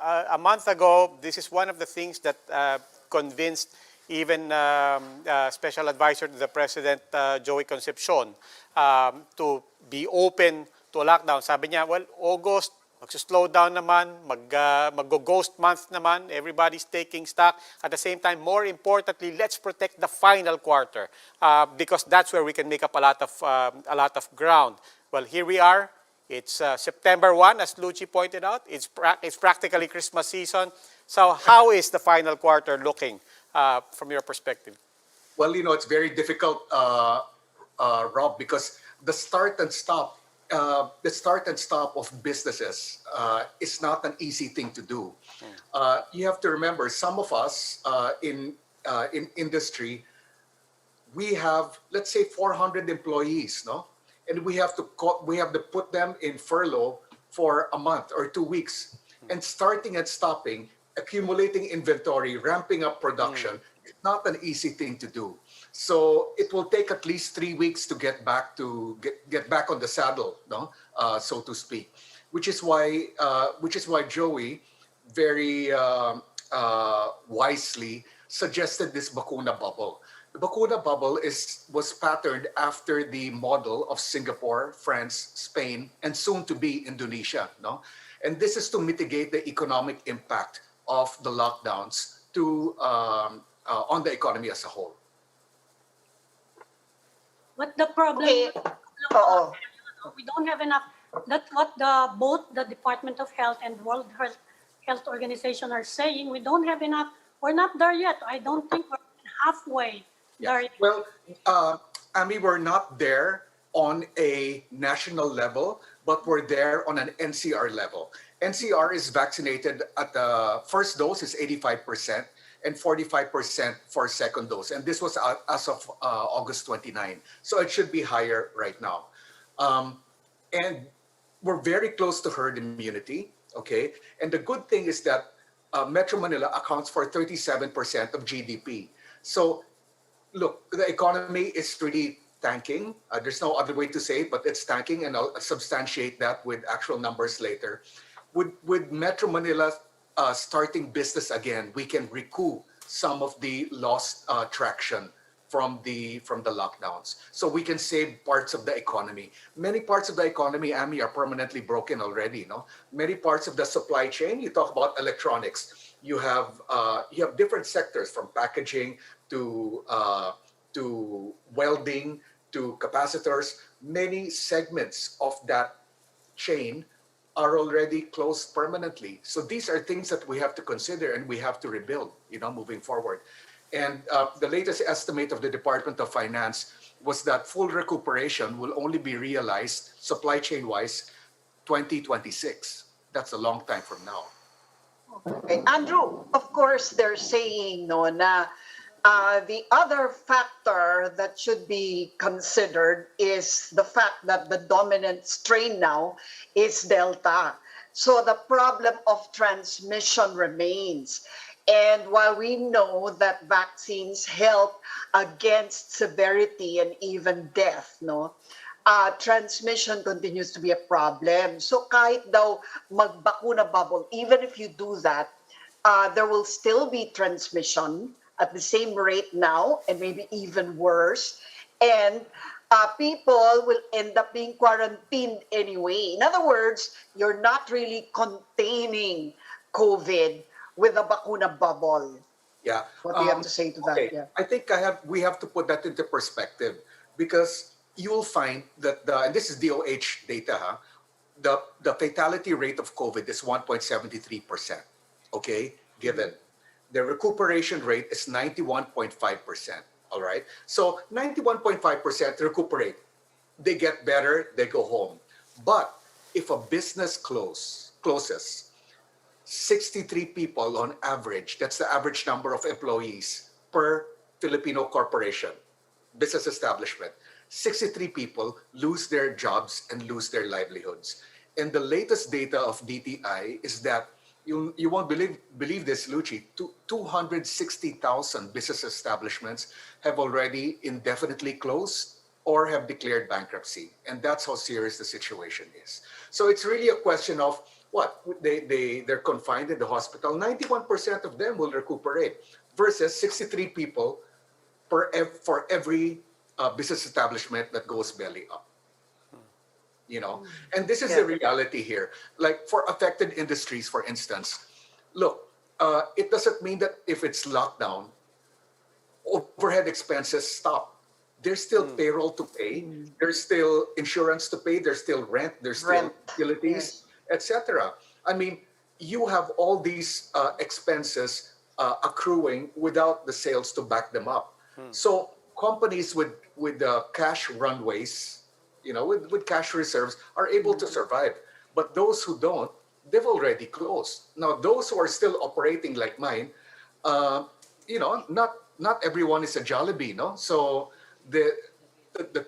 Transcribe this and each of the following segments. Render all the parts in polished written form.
a month ago, this is one of the things that convinced even Special Advisor to the President, Joey Concepcion, to be open to a lockdown. Sabi niya, well, August, mag-slow down naman, mag-ghost month naman, everybody's taking stock. At the same time, more importantly, let's protect the final quarter because that's where we can make up a lot of ground. Well, here we are. It's September 1, as Luchi pointed out. It's practically Christmas season. So how is the final quarter looking from your perspective? Well, it's very difficult, Rob, because the start and stop of businesses is not an easy thing to do. You have to remember, some of us in industry, we have, let's say, 400 employees, no? And we have to put them in furlough for a month or 2 weeks. And starting and stopping, accumulating inventory, ramping up production, is not an easy thing to do. So it will take at least 3 weeks to get back on the saddle, no, so to speak. Which is why Joey very wisely suggested this bakuna bubble. The bakuna bubble was patterned after the model of Singapore, France, Spain, and soon to be Indonesia, no? And this is to mitigate the economic impact of the lockdowns on the economy as a whole. What the problem? Okay. We don't have enough. That's what both the Department of Health and World Health Organization are saying. We don't have enough. We're not there yet. I don't think we're halfway there yet. Well, Amy, we're not there on a national level, but we're there on an NCR level. NCR is vaccinated at the first dose is 85%. And 45% for second dose. And this was as of August 29. So it should be higher right now. And we're very close to herd immunity, okay? And the good thing is that Metro Manila accounts for 37% of GDP. So look, the economy is really tanking. There's no other way to say it, but it's tanking, and I'll substantiate that with actual numbers later. With Metro Manila starting business again, we can recoup some of the lost traction from the lockdowns. So we can save parts of the economy. Many parts of the economy, Amy, are permanently broken already. No, many parts of the supply chain. You talk about electronics. You have different sectors, from packaging to welding to capacitors. Many segments of that chain are already closed permanently. So these are things that we have to consider and we have to rebuild, moving forward. And the latest estimate of the Department of Finance was that full recuperation will only be realized supply chain-wise 2026. That's a long time from now. Okay. Andrew, of course, they're saying na the other factor that should be considered is the fact that the dominant strain now is Delta. So the problem of transmission remains. And while we know that vaccines help against severity and even death, transmission continues to be a problem. So kahit daw magbakuna bubble, even if you do that, there will still be transmission at the same rate now, and maybe even worse. And people will end up being quarantined anyway. In other words, you're not really containing COVID with a bakuna bubble. Yeah. What do you have to say to that? Okay. Yeah. I think we have to put that into perspective, because you will find that and this is DOH data, the fatality rate of COVID is 1.73%. Okay, given. The recuperation rate is 91.5%. All right. So 91.5% recuperate. They get better, they go home. But if a business closes, 63 people on average, that's the average number of employees per Filipino corporation, business establishment. 63 people lose their jobs and lose their livelihoods. And the latest data of DTI is that you won't believe this, Luchi, 260,000 business establishments have already indefinitely closed or have declared bankruptcy. And that's how serious the situation is. So it's really a question of what? They're confined in the hospital. 91% of them will recuperate versus 63 people for every business establishment that goes belly up. You know, and this is the reality here. Like for affected industries, for instance, look, it doesn't mean that if it's lockdown, overhead expenses stop. There's still payroll to pay. There's still insurance to pay. There's still rent. There's still Rent, utilities, etc. I mean, you have all these expenses accruing without the sales to back them up. So companies with cash runways, you know, with cash reserves, are able to survive. But those who don't, they've already closed. Now, those who are still operating like mine, you know, not everyone is a Jollibee, no? So the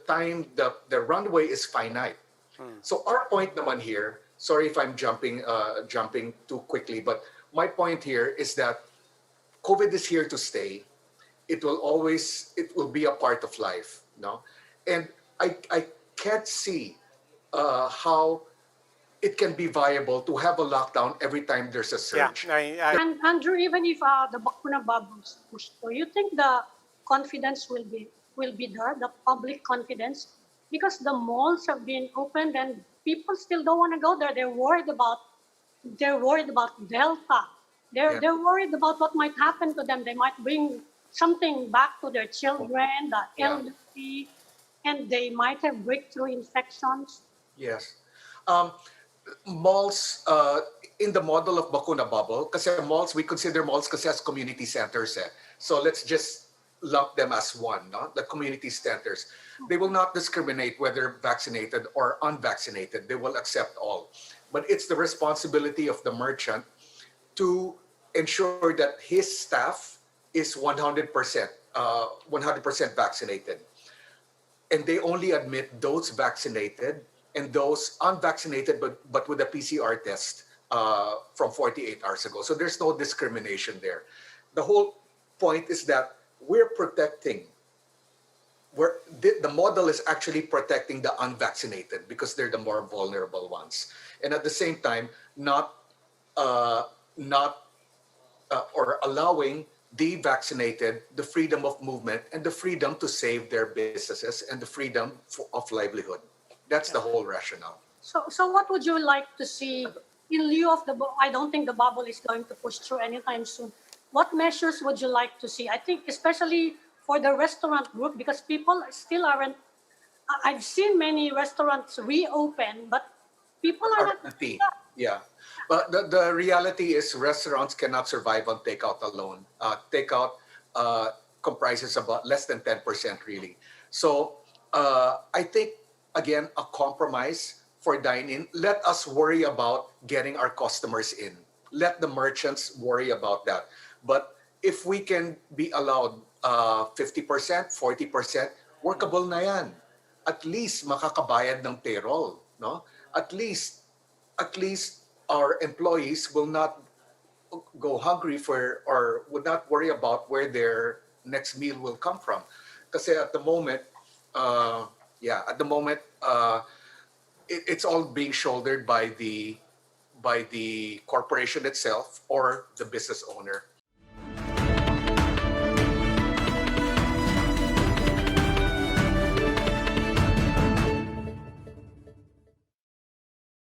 time, the runway is finite. So our point naman here, sorry if I'm jumping too quickly, but my point here is that COVID is here to stay. It will be a part of life, no? And I can't see how it can be viable to have a lockdown every time there's a Yeah, surge. And Andrew, even if the bakuna bubbles push through, you think the confidence will be there, the public confidence, because the malls have been opened and people still don't want to go there. They're worried about Delta. They're worried about what might happen to them. They might bring something back to their children, the Yeah. elderly, and they might have breakthrough infections. Yes. Malls, in the model of bakuna bubble, kasi malls, we consider malls kasi as community centers. So let's just lump them as one, no? The community centers. They will not discriminate whether vaccinated or unvaccinated. They will accept all. But it's the responsibility of the merchant to ensure that his staff is 100%, 100% vaccinated. And they only admit those vaccinated and those unvaccinated, but with a PCR test from 48 hours ago. So there's no discrimination there. The whole point is that we're protecting, the model is actually protecting the unvaccinated because they're the more vulnerable ones. And at the same time, not or allowing the vaccinated the freedom of movement and the freedom to save their businesses and the freedom of livelihood. That's the whole rationale. So what would you like to see in lieu of I don't think the bubble is going to push through anytime soon. What measures would you like to see? I think especially for the restaurant group, because people still aren't, I've seen many restaurants reopen, but people are not. Empty. Yeah. But the reality is restaurants cannot survive on takeout alone. Takeout comprises about less than 10% really. So I think, again, a compromise for dine-in. Let us worry about getting our customers in. Let the merchants worry about that. But if we can be allowed 50%, 40%, workable na yan. At least makakabayad ng payroll, no? At least our employees will not go hungry or would not worry about where their next meal will come from. Kasi at the moment, it's all being shouldered by the corporation itself or the business owner.